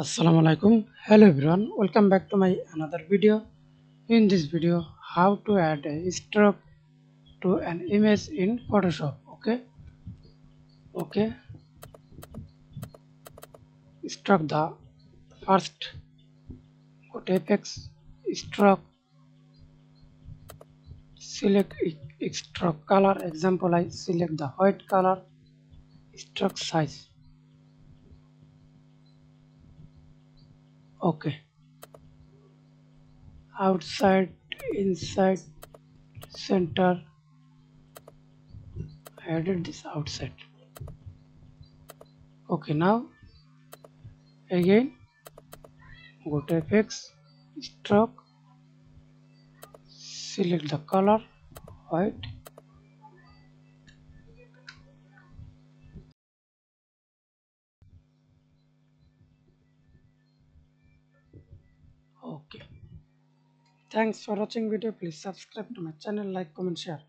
Assalamu alaikum. Hello everyone, welcome back to my another video. In this video, how to add a stroke to an image in Photoshop. Okay, stroke the first, go to effects, stroke, select stroke color. Example, I select the white color, stroke size. Okay, outside, inside, center. I added this outside. Okay, now again go to effects, stroke, select the color white. Okay, thanks for watching video. Please subscribe to my channel, like, comment, share.